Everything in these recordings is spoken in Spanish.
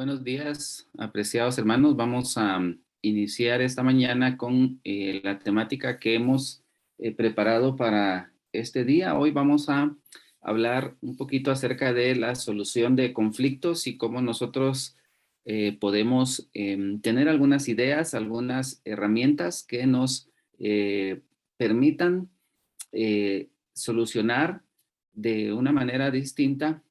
Buenos días, apreciados hermanos. Vamos a iniciar esta mañana con la temática que hemos preparado para este día. Hoy vamos a hablar un poquito acerca de la solución de conflictos y cómo nosotros podemos tener algunas ideas, algunas herramientas que nos permitan solucionar de una manera distinta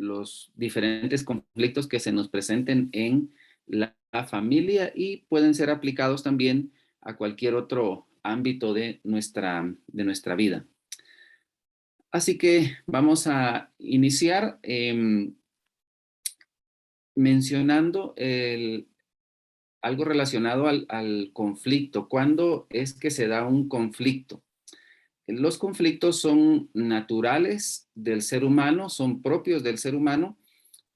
los diferentes conflictos que se nos presenten en la familia y pueden ser aplicados también a cualquier otro ámbito de nuestra vida. Así que vamos a iniciar mencionando algo relacionado al conflicto. ¿Cuándo es que se da un conflicto? Los conflictos son naturales del ser humano, son propios del ser humano.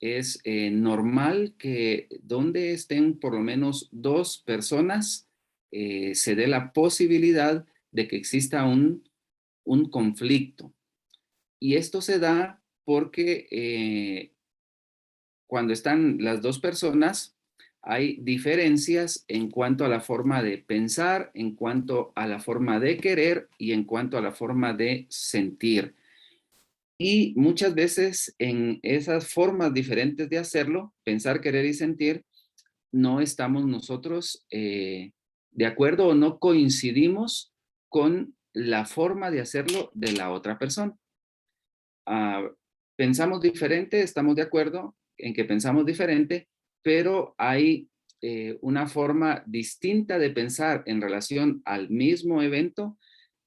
Es normal que donde estén por lo menos dos personas se dé la posibilidad de que exista un conflicto. Y esto se da porque cuando están las dos personas hay diferencias en cuanto a la forma de pensar, en cuanto a la forma de querer y en cuanto a la forma de sentir. Y muchas veces en esas formas diferentes de hacerlo, pensar, querer y sentir, no estamos nosotros de acuerdo o no coincidimos con la forma de hacerlo de la otra persona. Ah, pensamos diferente, estamos de acuerdo en que pensamos diferente, pero hay una forma distinta de pensar en relación al mismo evento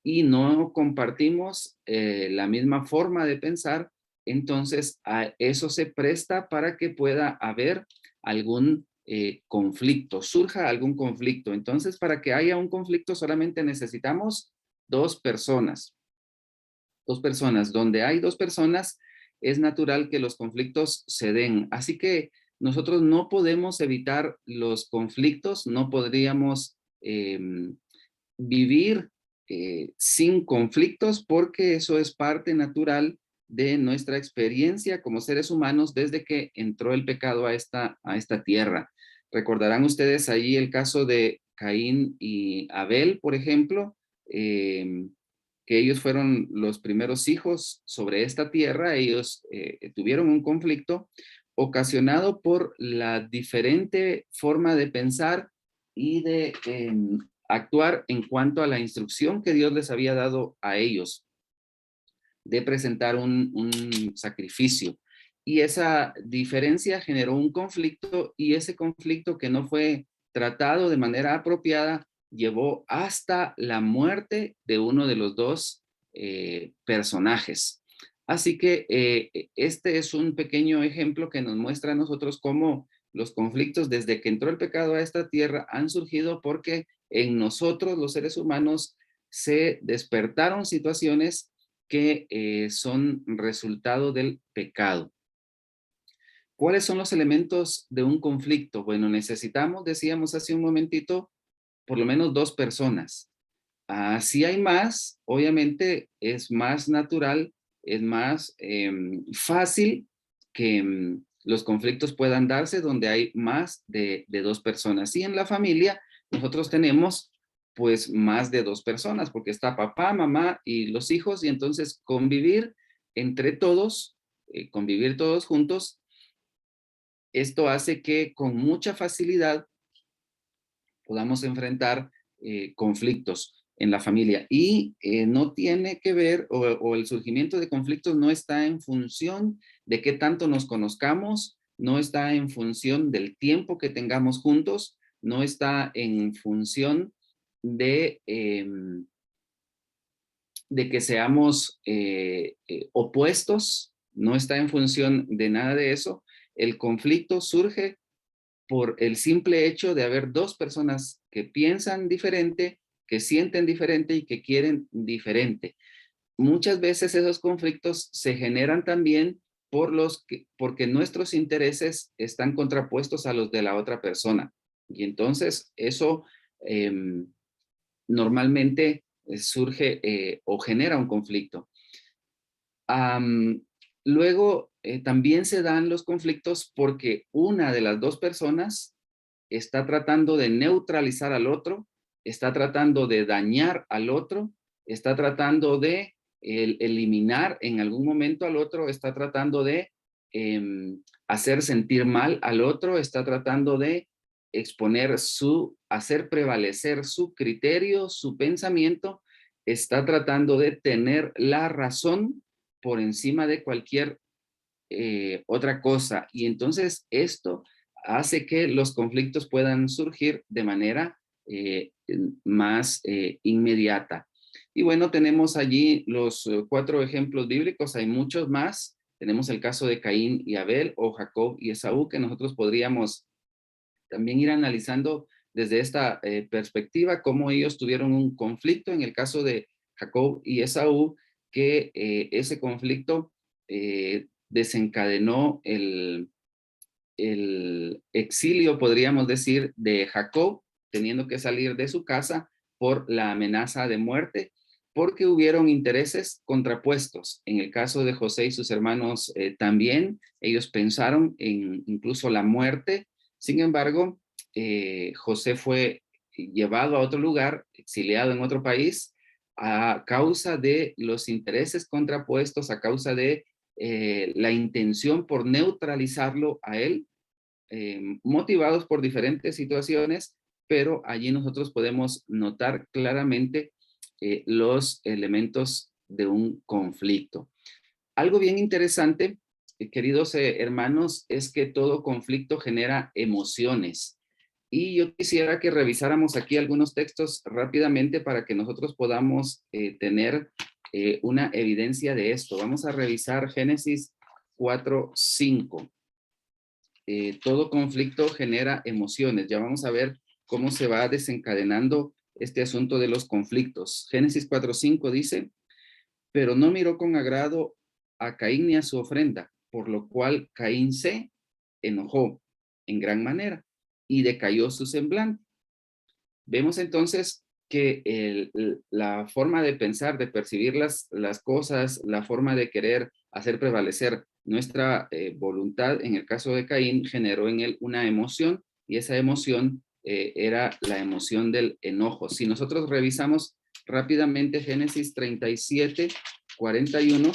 y no compartimos la misma forma de pensar, entonces eso se presta para que pueda haber algún conflicto, surja algún conflicto. Entonces, para que haya un conflicto solamente necesitamos dos personas. Dos personas. Donde hay dos personas, es natural que los conflictos se den. Así que nosotros no podemos evitar los conflictos, no podríamos vivir sin conflictos porque eso es parte natural de nuestra experiencia como seres humanos desde que entró el pecado a esta tierra. Recordarán ustedes ahí el caso de Caín y Abel, por ejemplo, que ellos fueron los primeros hijos sobre esta tierra. Ellos tuvieron un conflicto ocasionado por la diferente forma de pensar y de actuar en cuanto a la instrucción que Dios les había dado a ellos de presentar un sacrificio. Y esa diferencia generó un conflicto y ese conflicto que no fue tratado de manera apropiada llevó hasta la muerte de uno de los dos personajes. Así que este es un pequeño ejemplo que nos muestra a nosotros cómo los conflictos desde que entró el pecado a esta tierra han surgido porque en nosotros los seres humanos se despertaron situaciones que son resultado del pecado. ¿Cuáles son los elementos de un conflicto? Bueno, necesitamos, decíamos hace un momentito, por lo menos dos personas. Si hay más, obviamente es más natural, es más fácil que los conflictos puedan darse donde hay más de dos personas. Y en la familia nosotros tenemos pues más de dos personas, porque está papá, mamá y los hijos, y entonces convivir entre todos, convivir todos juntos, esto hace que con mucha facilidad podamos enfrentar conflictos en la familia. Y no tiene que ver, o el surgimiento de conflictos no está en función de qué tanto nos conozcamos, no está en función del tiempo que tengamos juntos, no está en función de que seamos opuestos, no está en función de nada de eso. El conflicto surge por el simple hecho de haber dos personas que piensan diferente, que sienten diferente y que quieren diferente. Muchas veces esos conflictos se generan también porque nuestros intereses están contrapuestos a los de la otra persona. Y entonces eso normalmente surge o genera un conflicto. Luego, también se dan los conflictos porque una de las dos personas está tratando de neutralizar al otro, está tratando de dañar al otro, está tratando de eliminar en algún momento al otro, está tratando de hacer sentir mal al otro, está tratando de exponer hacer prevalecer su criterio, su pensamiento, está tratando de tener la razón por encima de cualquier otra cosa. Y entonces esto hace que los conflictos puedan surgir de manera más inmediata. Y bueno, tenemos allí los 4 ejemplos bíblicos, hay muchos más. Tenemos el caso de Caín y Abel o Jacob y Esaú, que nosotros podríamos también ir analizando desde esta perspectiva cómo ellos tuvieron un conflicto. En el caso de Jacob y Esaú, que ese conflicto desencadenó el exilio, podríamos decir, de Jacob, teniendo que salir de su casa por la amenaza de muerte, porque hubieron intereses contrapuestos. En el caso de José y sus hermanos también, ellos pensaron en incluso la muerte. Sin embargo, José fue llevado a otro lugar, exiliado en otro país, a causa de los intereses contrapuestos, a causa de la intención por neutralizarlo a él, motivados por diferentes situaciones, pero allí nosotros podemos notar claramente los elementos de un conflicto. Algo bien interesante, queridos hermanos, es que todo conflicto genera emociones. Y yo quisiera que revisáramos aquí algunos textos rápidamente para que nosotros podamos tener una evidencia de esto. Vamos a revisar Génesis 4:5. Todo conflicto genera emociones. Ya vamos a ver cómo se va desencadenando este asunto de los conflictos. Génesis 4:5 dice, pero no miró con agrado a Caín ni a su ofrenda, por lo cual Caín se enojó en gran manera y decayó su semblante. Vemos entonces que la forma de pensar, de percibir las cosas, la forma de querer hacer prevalecer nuestra voluntad, en el caso de Caín, generó en él una emoción y esa emoción era la emoción del enojo. Si nosotros revisamos rápidamente Génesis 37:41,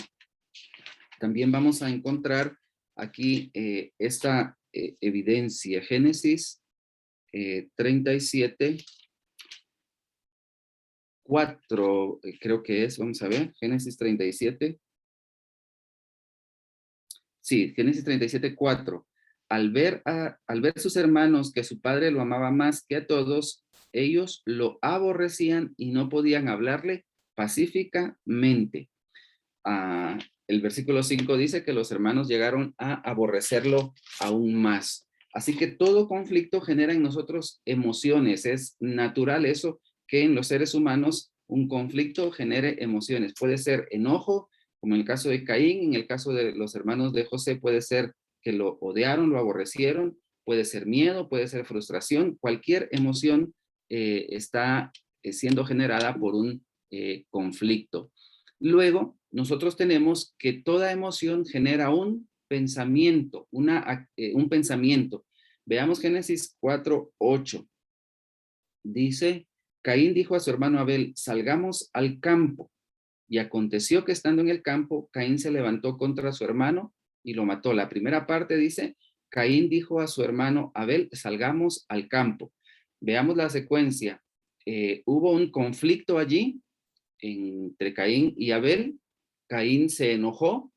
también vamos a encontrar aquí esta evidencia. Génesis 37:4, creo que es, vamos a ver, Génesis 37. Sí, Génesis 37:4. Al ver sus hermanos que su padre lo amaba más que a todos, ellos lo aborrecían y no podían hablarle pacíficamente. Ah, el versículo 5 dice que los hermanos llegaron a aborrecerlo aún más. Así que todo conflicto genera en nosotros emociones. Es natural eso, que en los seres humanos un conflicto genere emociones. Puede ser enojo, como en el caso de Caín, en el caso de los hermanos de José puede ser que lo odiaron, lo aborrecieron, puede ser miedo, puede ser frustración. Cualquier emoción está siendo generada por un conflicto. Luego, nosotros tenemos que toda emoción genera un pensamiento, un pensamiento. Veamos Génesis 4:8. Dice, Caín dijo a su hermano Abel, salgamos al campo. Y aconteció que estando en el campo, Caín se levantó contra su hermano y lo mató. La primera parte dice, Caín dijo a su hermano Abel, salgamos al campo. Veamos la secuencia. Hubo un conflicto allí entre Caín y Abel. Caín se enojó,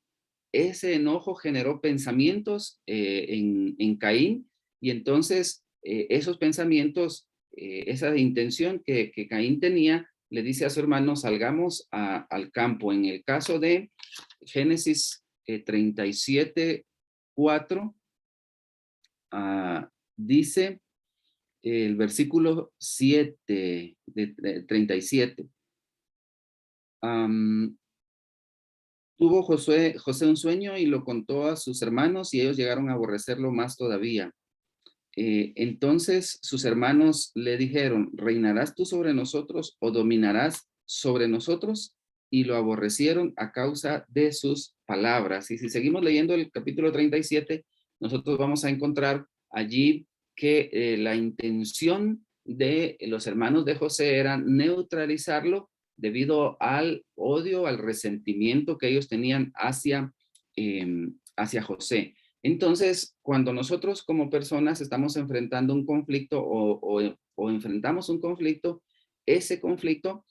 ese enojo generó pensamientos en Caín y entonces esos pensamientos, esa intención que Caín tenía, le dice a su hermano, salgamos al campo. En el caso de Génesis 37:4, dice el versículo 7 de 37. Tuvo José un sueño y lo contó a sus hermanos y ellos llegaron a aborrecerlo más todavía. Entonces sus hermanos le dijeron, ¿reinarás tú sobre nosotros o dominarás sobre nosotros? y lo aborrecieron a causa de sus palabras. Y si seguimos leyendo el capítulo 37, nosotros vamos a encontrar allí que la intención de los hermanos de José era neutralizarlo debido al odio, al resentimiento que ellos tenían hacia José. Entonces, cuando nosotros como personas estamos enfrentando un conflicto o enfrentamos un conflicto, ese conflicto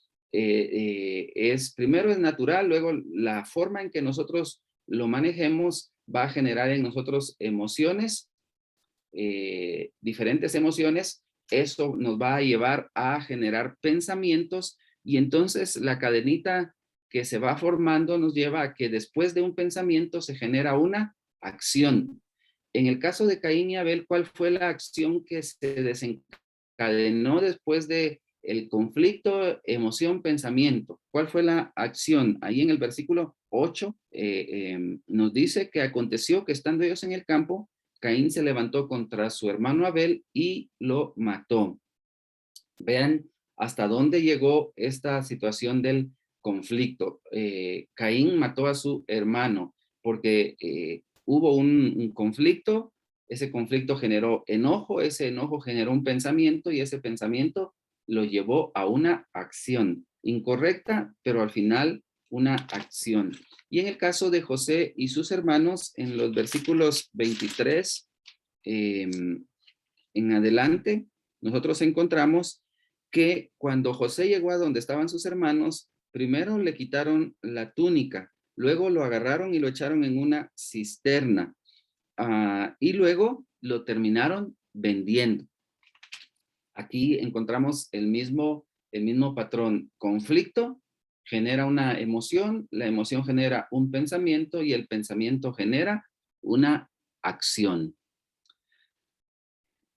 primero es natural, luego la forma en que nosotros lo manejemos va a generar en nosotros emociones, diferentes emociones. Eso nos va a llevar a generar pensamientos y entonces la cadenita que se va formando nos lleva a que después de un pensamiento se genera una acción. En el caso de Caín y Abel, ¿cuál fue la acción que se desencadenó después de el conflicto, emoción, pensamiento? ¿Cuál fue la acción? Ahí en el versículo 8 nos dice que aconteció que estando ellos en el campo, Caín se levantó contra su hermano Abel y lo mató. Vean hasta dónde llegó esta situación del conflicto. Caín mató a su hermano porque hubo un conflicto, ese conflicto generó enojo, ese enojo generó un pensamiento y ese pensamiento lo llevó a una acción incorrecta, pero al final una acción. Y en el caso de José y sus hermanos, en los versículos 23 en adelante, nosotros encontramos que cuando José llegó a donde estaban sus hermanos, primero le quitaron la túnica, luego lo agarraron y lo echaron en una cisterna, y luego lo terminaron vendiendo. Aquí encontramos el mismo patrón. Conflicto genera una emoción, la emoción genera un pensamiento y el pensamiento genera una acción.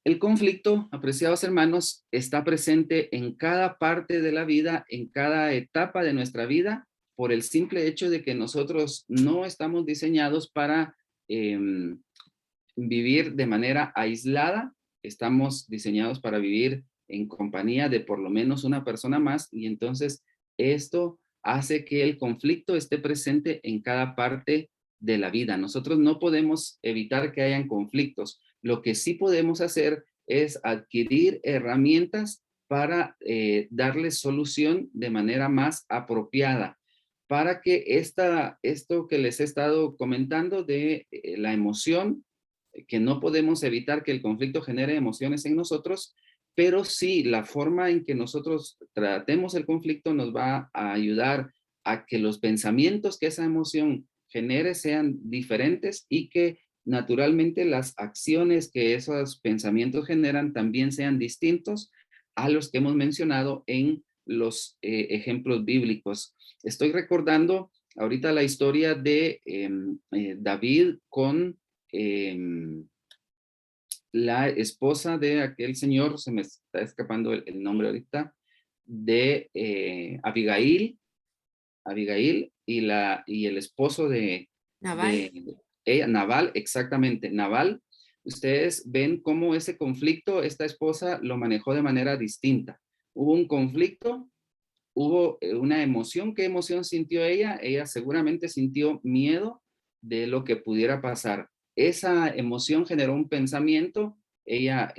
El conflicto, apreciados hermanos, está presente en cada parte de la vida, en cada etapa de nuestra vida, por el simple hecho de que nosotros no estamos diseñados para vivir de manera aislada, estamos diseñados para vivir en compañía de por lo menos una persona más y entonces esto hace que el conflicto esté presente en cada parte de la vida. Nosotros no podemos evitar que hayan conflictos. Lo que sí podemos hacer es adquirir herramientas para darles solución de manera más apropiada, para que esto que les he estado comentando de la emoción, que no podemos evitar que el conflicto genere emociones en nosotros, pero sí la forma en que nosotros tratemos el conflicto nos va a ayudar a que los pensamientos que esa emoción genere sean diferentes y que naturalmente las acciones que esos pensamientos generan también sean distintos a los que hemos mencionado en los ejemplos bíblicos. Estoy recordando ahorita la historia de David con la esposa de aquel señor, se me está escapando el nombre ahorita, de Abigail y el esposo Naval. de ella, Nabal, exactamente, Nabal. Ustedes ven cómo ese conflicto, esta esposa lo manejó de manera distinta. Hubo un conflicto, hubo una emoción. ¿Qué emoción sintió ella? Ella seguramente sintió miedo de lo que pudiera pasar. Esa emoción generó un pensamiento, ella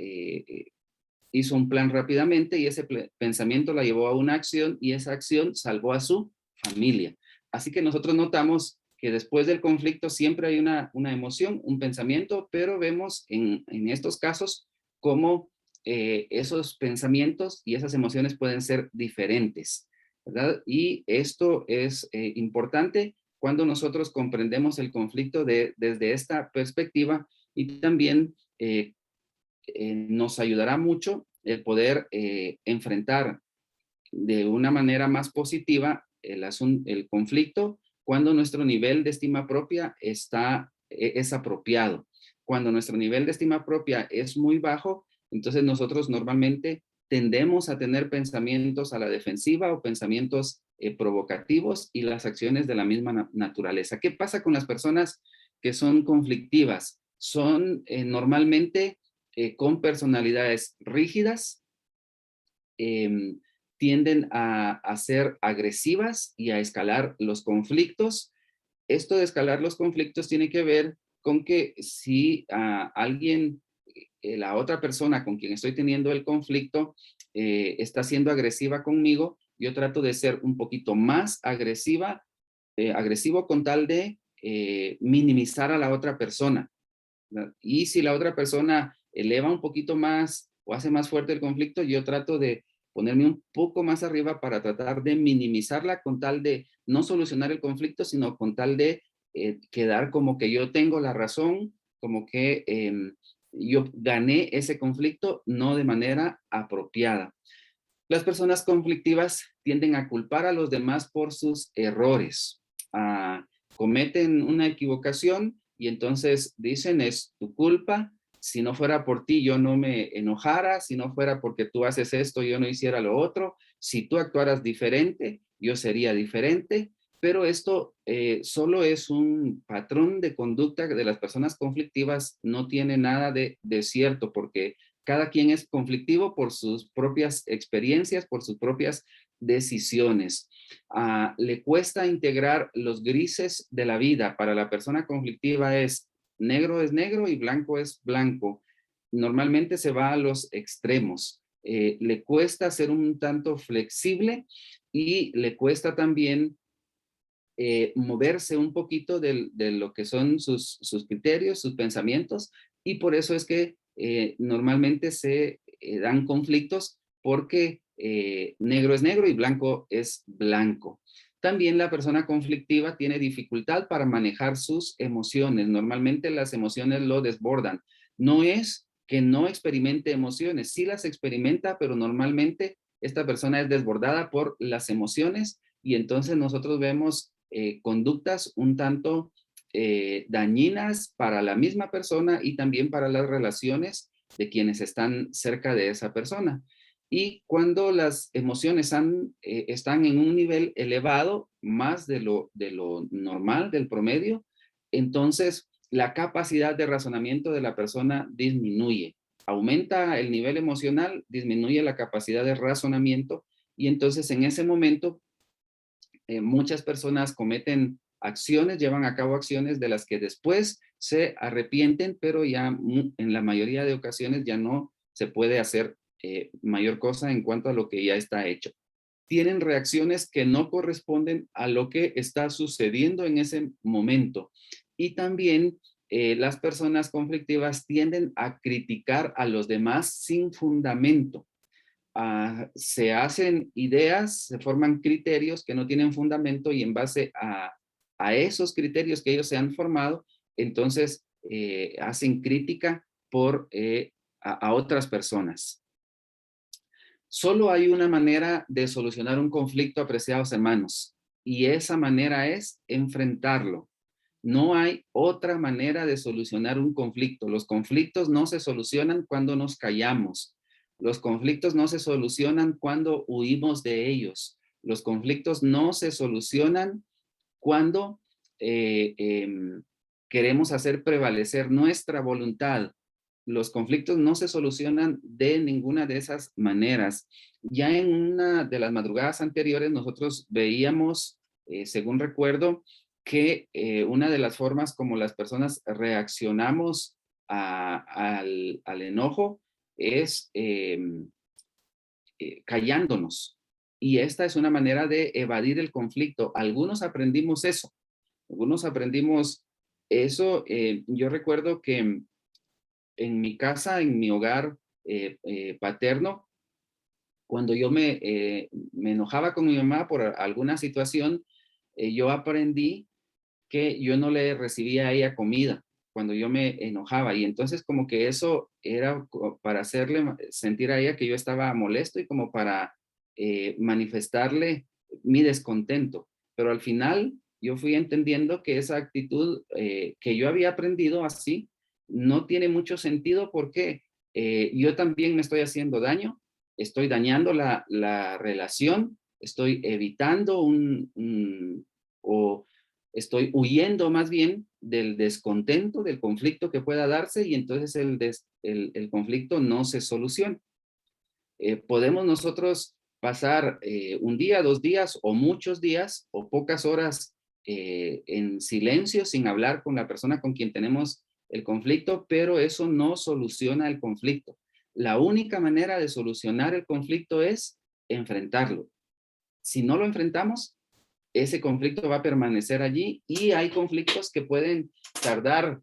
hizo un plan rápidamente y ese pensamiento la llevó a una acción y esa acción salvó a su familia. Así que nosotros notamos que después del conflicto siempre hay una emoción, un pensamiento, pero vemos en estos casos cómo esos pensamientos y esas emociones pueden ser diferentes, ¿verdad? Y esto es importante cuando nosotros comprendemos el conflicto desde esta perspectiva y también nos ayudará mucho el poder enfrentar de una manera más positiva el conflicto cuando nuestro nivel de estima propia es apropiado. Cuando nuestro nivel de estima propia es muy bajo, entonces nosotros normalmente tendemos a tener pensamientos a la defensiva o pensamientos provocativos y las acciones de la misma naturaleza. ¿Qué pasa con las personas que son conflictivas? Son normalmente con personalidades rígidas, tienden a ser agresivas y a escalar los conflictos. Esto de escalar los conflictos tiene que ver con que si alguien, la otra persona con quien estoy teniendo el conflicto, está siendo agresiva conmigo, yo trato de ser un poquito más agresivo con tal de minimizar a la otra persona, ¿verdad? Y si la otra persona eleva un poquito más o hace más fuerte el conflicto, yo trato de ponerme un poco más arriba para tratar de minimizarla con tal de no solucionar el conflicto, sino con tal de quedar como que yo tengo la razón, como que yo gané ese conflicto no de manera apropiada. Las personas conflictivas tienden a culpar a los demás por sus errores. Ah, cometen una equivocación y entonces dicen es tu culpa. Si no fuera por ti, yo no me enojara. Si no fuera porque tú haces esto, yo no hiciera lo otro. Si tú actuaras diferente, yo sería diferente. Pero esto solo es un patrón de conducta de las personas conflictivas, no tiene nada de cierto, porque cada quien es conflictivo por sus propias experiencias, por sus propias decisiones. Le cuesta integrar los grises de la vida. Para la persona conflictiva es negro y blanco es blanco. Normalmente se va a los extremos. Le cuesta ser un tanto flexible y le cuesta también moverse un poquito de lo que son sus criterios, sus pensamientos, y por eso es que normalmente se dan conflictos porque negro es negro y blanco es blanco. También la persona conflictiva tiene dificultad para manejar sus emociones. Normalmente las emociones lo desbordan. No es que no experimente emociones, sí las experimenta, pero normalmente esta persona es desbordada por las emociones y entonces nosotros vemos conductas un tanto dañinas para la misma persona y también para las relaciones de quienes están cerca de esa persona. Y cuando las emociones están en un nivel elevado, más de lo normal, del promedio, entonces la capacidad de razonamiento de la persona disminuye. Aumenta el nivel emocional, disminuye la capacidad de razonamiento y entonces en ese momento muchas personas cometen acciones, llevan a cabo acciones de las que después se arrepienten, pero ya en la mayoría de ocasiones ya no se puede hacer mayor cosa en cuanto a lo que ya está hecho. Tienen reacciones que no corresponden a lo que está sucediendo en ese momento. Y también las personas conflictivas tienden a criticar a los demás sin fundamento. Se hacen ideas, se forman criterios que no tienen fundamento y en base a esos criterios que ellos se han formado, entonces hacen crítica a otras personas. Solo hay una manera de solucionar un conflicto, apreciados hermanos, y esa manera es enfrentarlo. No hay otra manera de solucionar un conflicto. Los conflictos no se solucionan cuando nos callamos. Los conflictos no se solucionan cuando huimos de ellos. Los conflictos no se solucionan cuando queremos hacer prevalecer nuestra voluntad. Los conflictos no se solucionan de ninguna de esas maneras. Ya en una de las madrugadas anteriores nosotros veíamos, según recuerdo, que una de las formas como las personas reaccionamos al enojo es callándonos. Y esta es una manera de evadir el conflicto. Algunos aprendimos eso. Algunos aprendimos eso. Yo recuerdo que en mi casa, en mi hogar paterno, cuando yo me enojaba con mi mamá por alguna situación, yo aprendí que yo no le recibía a ella comida cuando yo me enojaba y entonces como que eso era para hacerle sentir a ella que yo estaba molesto y como para manifestarle mi descontento. Pero al final yo fui entendiendo que esa actitud que yo había aprendido así no tiene mucho sentido porque yo también me estoy haciendo daño, estoy dañando la relación, estoy evitando o estoy huyendo más bien del descontento, del conflicto que pueda darse y entonces el conflicto no se soluciona. Podemos nosotros pasar un día, 2 días o muchos días o pocas horas en silencio sin hablar con la persona con quien tenemos el conflicto, pero eso no soluciona el conflicto. La única manera de solucionar el conflicto es enfrentarlo. Si no lo enfrentamos, ese conflicto va a permanecer allí y hay conflictos que pueden tardar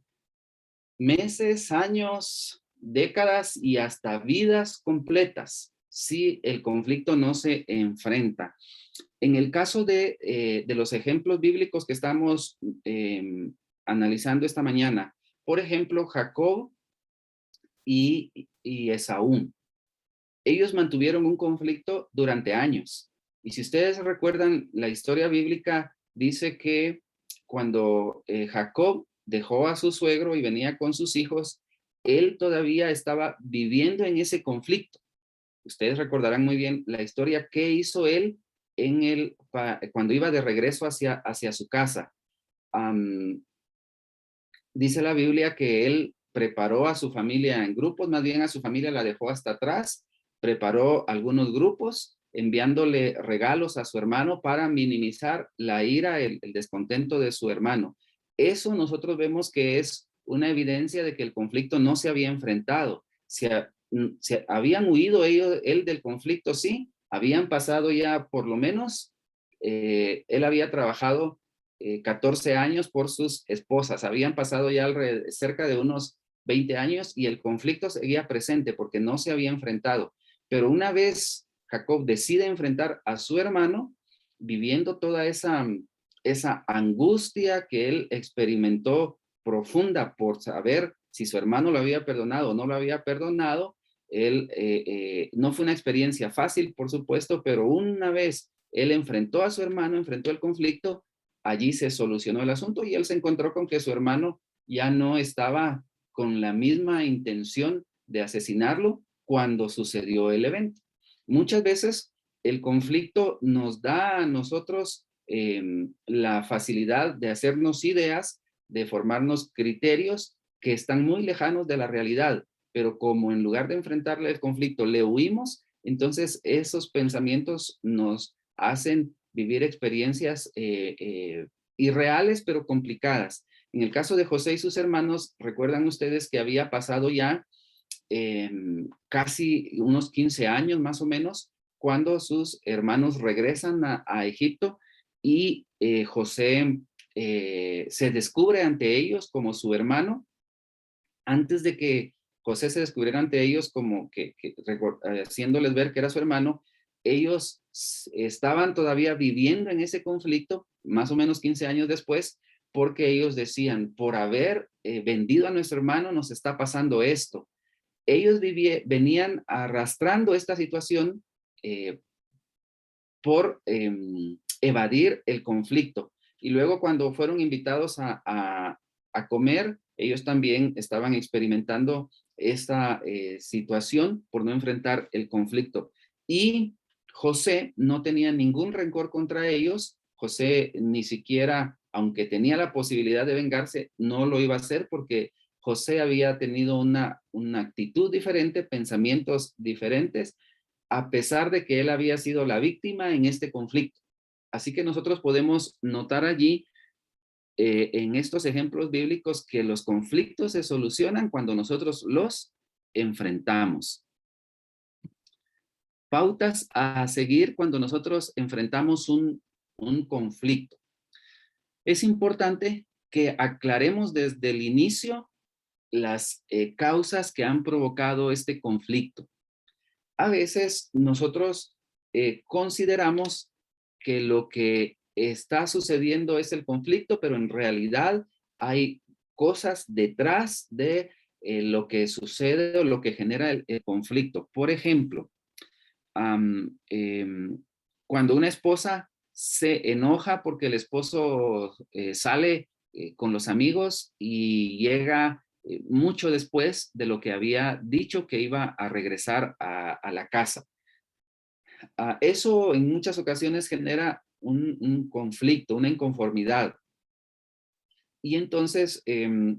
meses, años, décadas y hasta vidas completas si el conflicto no se enfrenta. En el caso de los ejemplos bíblicos que estamos analizando esta mañana, por ejemplo, Jacob y Esaú, ellos mantuvieron un conflicto durante años. Y si ustedes recuerdan, la historia bíblica dice que cuando Jacob dejó a su suegro y venía con sus hijos, él todavía estaba viviendo en ese conflicto. Ustedes recordarán muy bien la historia, qué hizo él cuando iba de regreso hacia su casa. Dice la Biblia que él preparó a su familia en grupos, más bien a su familia la dejó hasta atrás, preparó algunos grupos, enviándole regalos a su hermano para minimizar la ira, el descontento de su hermano. Eso nosotros vemos que es una evidencia de que el conflicto no se había enfrentado. Se habían huido él del conflicto, sí, habían pasado ya por lo menos, él había trabajado 14 años por sus esposas. Habían pasado ya cerca de unos 20 años y el conflicto seguía presente porque no se había enfrentado. Pero una vez Jacob decide enfrentar a su hermano, viviendo toda esa angustia que él experimentó profunda por saber si su hermano lo había perdonado o no lo había perdonado, no fue una experiencia fácil, por supuesto, pero una vez él enfrentó a su hermano, enfrentó el conflicto, allí se solucionó el asunto y él se encontró con que su hermano ya no estaba con la misma intención de asesinarlo cuando sucedió el evento. Muchas veces el conflicto nos da a nosotros la facilidad de hacernos ideas, de formarnos criterios que están muy lejanos de la realidad, pero como en lugar de enfrentarle el conflicto le huimos, entonces esos pensamientos nos hacen vivir experiencias irreales, pero complicadas. En el caso de José y sus hermanos, recuerdan ustedes que había pasado ya casi unos 15 años más o menos, cuando sus hermanos regresan a Egipto y José se descubre ante ellos como su hermano. Antes de que José se descubriera ante ellos como haciéndoles ver que era su hermano, ellos estaban todavía viviendo en ese conflicto, más o menos 15 años después, porque ellos decían, por haber vendido a nuestro hermano nos está pasando esto. Ellos venían arrastrando esta situación eh, por evadir el conflicto. Y luego cuando fueron invitados a comer, ellos también estaban experimentando esta situación por no enfrentar el conflicto. Y José no tenía ningún rencor contra ellos. José ni siquiera, aunque tenía la posibilidad de vengarse, no lo iba a hacer porque José había tenido una actitud diferente, pensamientos diferentes, a pesar de que él había sido la víctima en este conflicto. Así que nosotros podemos notar allí en estos ejemplos bíblicos que los conflictos se solucionan cuando nosotros los enfrentamos. Pautas a seguir cuando nosotros enfrentamos un conflicto. Es importante que aclaremos desde el inicio las causas que han provocado este conflicto. A veces nosotros consideramos que lo que está sucediendo es el conflicto, pero en realidad hay cosas detrás de lo que sucede o lo que genera el conflicto. Por ejemplo, cuando una esposa se enoja porque el esposo sale con los amigos y llega mucho después de lo que había dicho que iba a regresar a la casa. Eso en muchas ocasiones genera un conflicto, una inconformidad. Y entonces el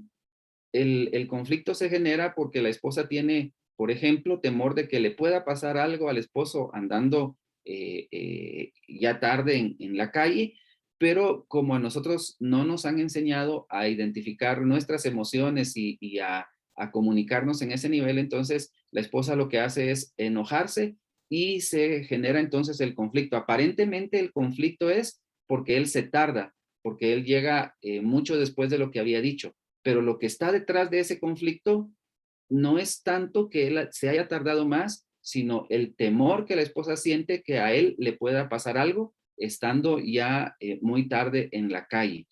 conflicto se genera porque la esposa tiene, por ejemplo, temor de que le pueda pasar algo al esposo andando ya tarde en la calle, pero como a nosotros no nos han enseñado a identificar nuestras emociones y a comunicarnos en ese nivel, entonces la esposa lo que hace es enojarse y se genera entonces el conflicto. Aparentemente el conflicto es porque él se tarda, porque él llega mucho después de lo que había dicho, pero lo que está detrás de ese conflicto no es tanto que él se haya tardado más, sino el temor que la esposa siente que a él le pueda pasar algo estando ya muy tarde en la calle.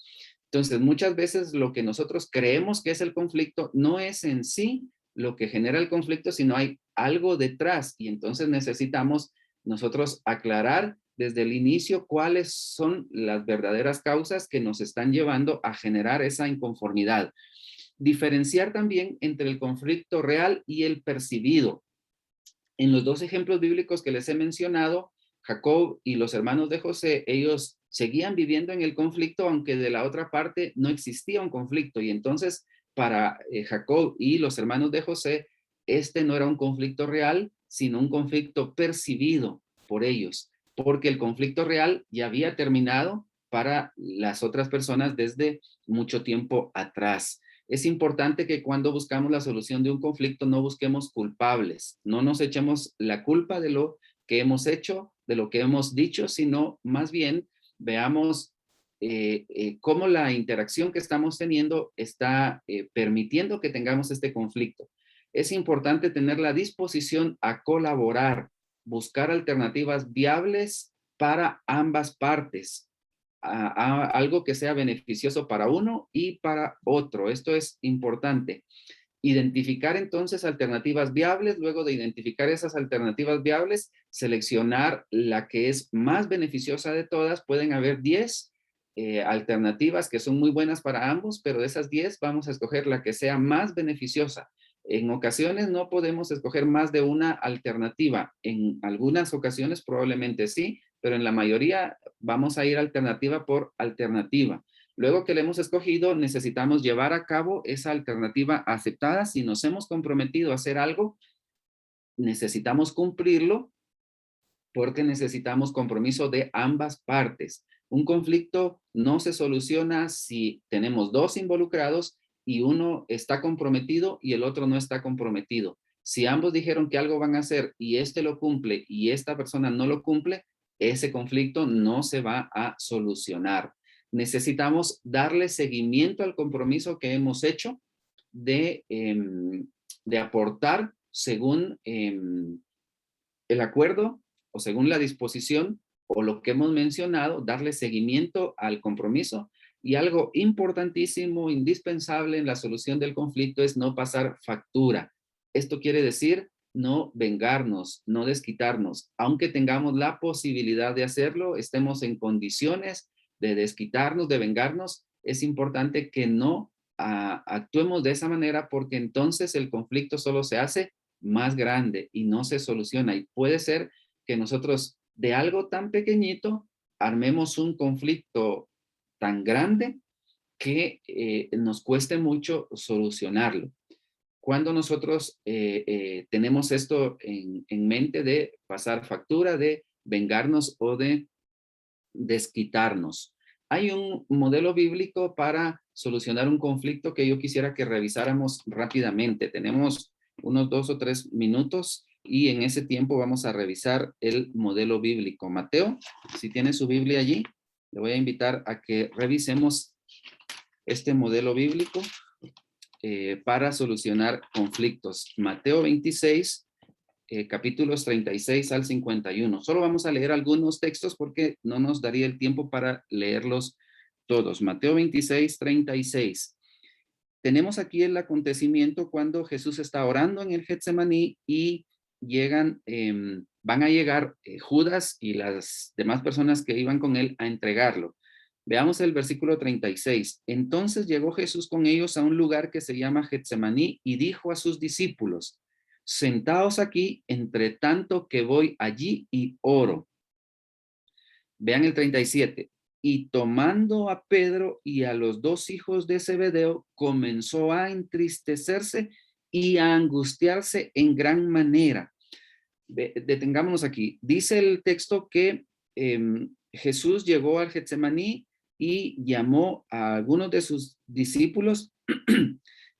Entonces, muchas veces lo que nosotros creemos que es el conflicto no es en sí lo que genera el conflicto, sino hay algo detrás y entonces necesitamos nosotros aclarar desde el inicio cuáles son las verdaderas causas que nos están llevando a generar esa inconformidad. Diferenciar también entre el conflicto real y el percibido. En los dos ejemplos bíblicos que les he mencionado, Jacob y los hermanos de José, ellos seguían viviendo en el conflicto, aunque de la otra parte no existía un conflicto. Y entonces, para Jacob y los hermanos de José, este no era un conflicto real, sino un conflicto percibido por ellos, porque el conflicto real ya había terminado para las otras personas desde mucho tiempo atrás. Es importante que cuando buscamos la solución de un conflicto no busquemos culpables, no nos echemos la culpa de lo que hemos hecho, de lo que hemos dicho, sino más bien veamos cómo la interacción que estamos teniendo está permitiendo que tengamos este conflicto. Es importante tener la disposición a colaborar, buscar alternativas viables para ambas partes, a algo que sea beneficioso para uno y para otro. Esto es importante. Identificar entonces alternativas viables, luego de identificar esas alternativas viables, seleccionar la que es más beneficiosa de todas. Pueden haber 10 alternativas que son muy buenas para ambos, pero de esas 10 vamos a escoger la que sea más beneficiosa. En ocasiones no podemos escoger más de una alternativa. En algunas ocasiones probablemente sí, pero en la mayoría vamos a ir alternativa por alternativa. Luego que le hemos escogido, necesitamos llevar a cabo esa alternativa aceptada. Si nos hemos comprometido a hacer algo, necesitamos cumplirlo porque necesitamos compromiso de ambas partes. Un conflicto no se soluciona si tenemos dos involucrados y uno está comprometido y el otro no está comprometido. Si ambos dijeron que algo van a hacer y este lo cumple y esta persona no lo cumple, ese conflicto no se va a solucionar. Necesitamos darle seguimiento al compromiso que hemos hecho de, de aportar según el acuerdo o según la disposición o lo que hemos mencionado, darle seguimiento al compromiso. Y algo importantísimo, indispensable en la solución del conflicto es no pasar factura. Esto quiere decir no vengarnos, no desquitarnos. Aunque tengamos la posibilidad de hacerlo, estemos en condiciones de desquitarnos, de vengarnos, es importante que no actuemos de esa manera porque entonces el conflicto solo se hace más grande y no se soluciona. Y puede ser que nosotros de algo tan pequeñito armemos un conflicto tan grande que nos cueste mucho solucionarlo. Cuando nosotros tenemos esto en mente de pasar factura, de vengarnos o de desquitarnos. Hay un modelo bíblico para solucionar un conflicto que yo quisiera que revisáramos rápidamente. Tenemos unos 2 o 3 minutos y en ese tiempo vamos a revisar el modelo bíblico. Mateo, si tiene su Biblia allí, le voy a invitar a que revisemos este modelo bíblico para solucionar conflictos. Mateo 26, capítulos 36 al 51. Solo vamos a leer algunos textos porque no nos daría el tiempo para leerlos todos. Mateo 26, 36. Tenemos aquí el acontecimiento cuando Jesús está orando en el Getsemaní y van a llegar Judas y las demás personas que iban con él a entregarlo. Veamos el versículo 36. Entonces llegó Jesús con ellos a un lugar que se llama Getsemaní y dijo a sus discípulos: sentaos aquí entre tanto que voy allí y oro. Vean el 37. Y tomando a Pedro y a los dos hijos de Zebedeo, comenzó a entristecerse y a angustiarse en gran manera. Detengámonos aquí. Dice el texto que Jesús llegó al Getsemaní y llamó a algunos de sus discípulos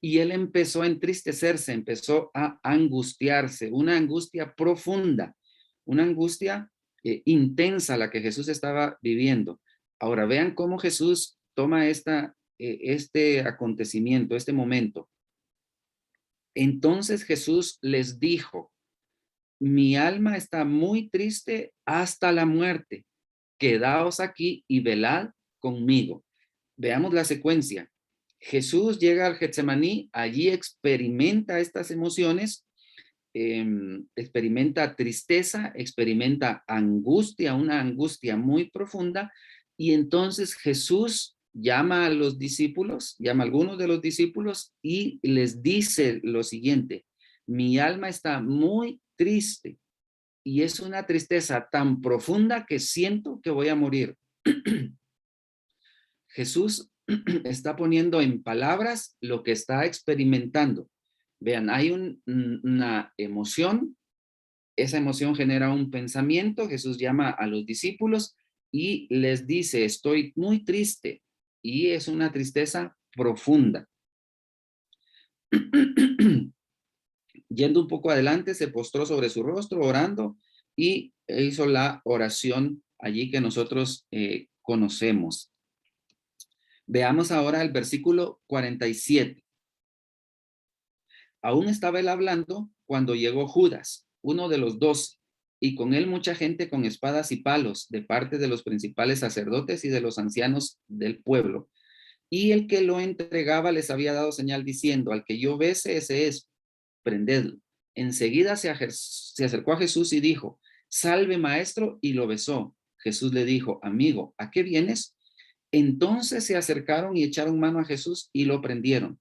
y él empezó a entristecerse, empezó a angustiarse, una angustia profunda, una angustia intensa la que Jesús estaba viviendo. Ahora vean cómo Jesús toma este acontecimiento, este momento. Entonces Jesús les dijo: mi alma está muy triste hasta la muerte. Quedaos aquí y velad conmigo. Veamos la secuencia. Jesús llega al Getsemaní, allí experimenta estas emociones, experimenta tristeza, experimenta angustia, una angustia muy profunda, y entonces Jesús llama a los discípulos, llama a algunos de los discípulos y les dice lo siguiente: mi alma está muy triste y es una tristeza tan profunda que siento que voy a morir. Jesús está poniendo en palabras lo que está experimentando. Vean, hay una emoción, esa emoción genera un pensamiento. Jesús llama a los discípulos y les dice: estoy muy triste, y es una tristeza profunda. Yendo un poco adelante, se postró sobre su rostro orando y hizo la oración allí que nosotros conocemos. Veamos ahora el versículo 47. Aún estaba él hablando cuando llegó Judas, uno de los 12, y con él mucha gente con espadas y palos de parte de los principales sacerdotes y de los ancianos del pueblo. Y el que lo entregaba les había dado señal diciendo: al que yo bese, ese es, prendedlo. Enseguida se acercó a Jesús y dijo: salve, maestro, y lo besó. Jesús le dijo: amigo, ¿a qué vienes? Entonces se acercaron y echaron mano a Jesús y lo prendieron.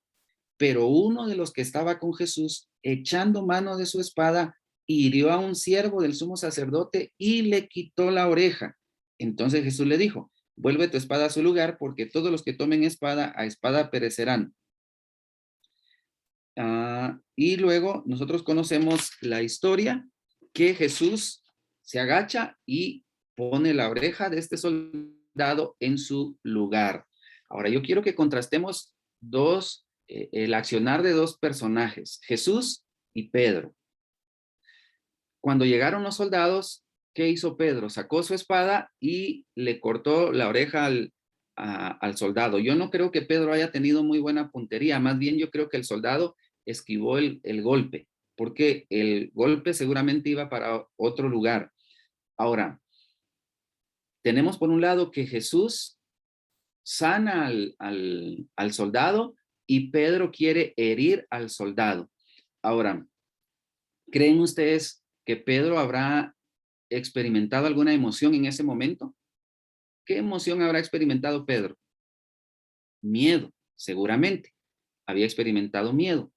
Pero uno de los que estaba con Jesús, echando mano de su espada, hirió a un siervo del sumo sacerdote y le quitó la oreja. Entonces Jesús le dijo: vuelve tu espada a su lugar, porque todos los que tomen espada, a espada perecerán. Y luego nosotros conocemos la historia que Jesús se agacha y pone la oreja de este soldado en su lugar. Ahora yo quiero que contrastemos el accionar de dos personajes, Jesús y Pedro. Cuando llegaron los soldados, ¿qué hizo Pedro? Sacó su espada y le cortó la oreja al soldado. Yo no creo que Pedro haya tenido muy buena puntería, más bien yo creo que el soldado esquivó el golpe, porque el golpe seguramente iba para otro lugar. Ahora, tenemos por un lado que Jesús sana al soldado y Pedro quiere herir al soldado. Ahora, ¿creen ustedes que Pedro habrá experimentado alguna emoción en ese momento? ¿Qué emoción habrá experimentado Pedro? Miedo, seguramente. Había experimentado miedo.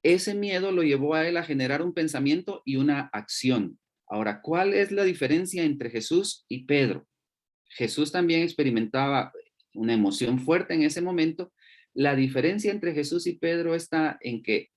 Ese miedo lo llevó a él a generar un pensamiento y una acción. Ahora, ¿cuál es la diferencia entre Jesús y Pedro? Jesús también experimentaba una emoción fuerte en ese momento. La diferencia entre Jesús y Pedro está en que,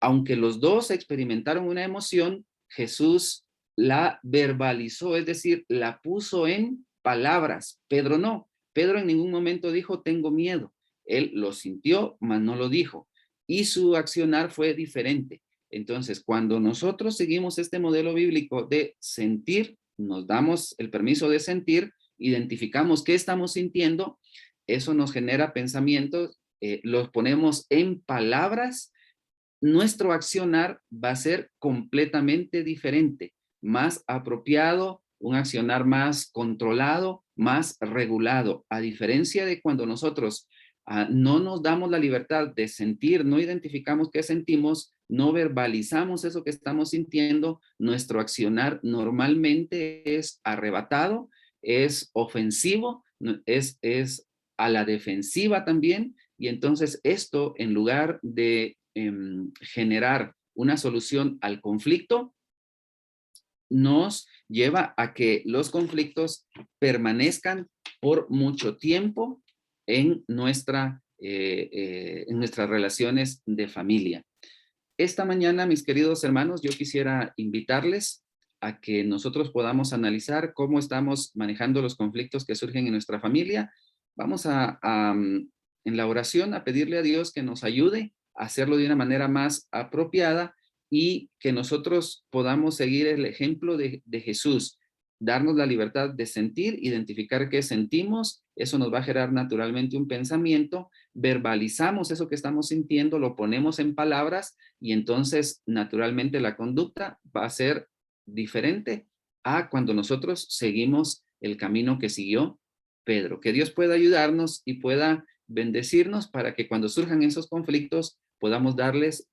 aunque los dos experimentaron una emoción, Jesús la verbalizó, es decir, la puso en palabras. Pedro no. Pedro en ningún momento dijo: tengo miedo. Él lo sintió, mas no lo dijo. Y su accionar fue diferente. Entonces, cuando nosotros seguimos este modelo bíblico de sentir, nos damos el permiso de sentir, identificamos qué estamos sintiendo, eso nos genera pensamientos, los ponemos en palabras, nuestro accionar va a ser completamente diferente, más apropiado, un accionar más controlado, más regulado, a diferencia de cuando nosotros no nos damos la libertad de sentir, no identificamos qué sentimos, no verbalizamos eso que estamos sintiendo, nuestro accionar normalmente es arrebatado, es ofensivo, es a la defensiva también, y entonces esto, en lugar de generar una solución al conflicto, nos lleva a que los conflictos permanezcan por mucho tiempo en nuestras relaciones de familia. Esta mañana, mis queridos hermanos, yo quisiera invitarles a que nosotros podamos analizar cómo estamos manejando los conflictos que surgen en nuestra familia. Vamos en la oración a pedirle a Dios que nos ayude a hacerlo de una manera más apropiada y que nosotros podamos seguir el ejemplo de Jesús, darnos la libertad de sentir, identificar qué sentimos, eso nos va a generar naturalmente un pensamiento, verbalizamos eso que estamos sintiendo, lo ponemos en palabras y entonces naturalmente la conducta va a ser diferente a cuando nosotros seguimos el camino que siguió Pedro. Que Dios pueda ayudarnos y pueda bendecirnos para que cuando surjan esos conflictos podamos darles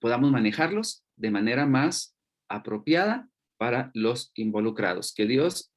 podamos manejarlos de manera más apropiada para los involucrados. Que Dios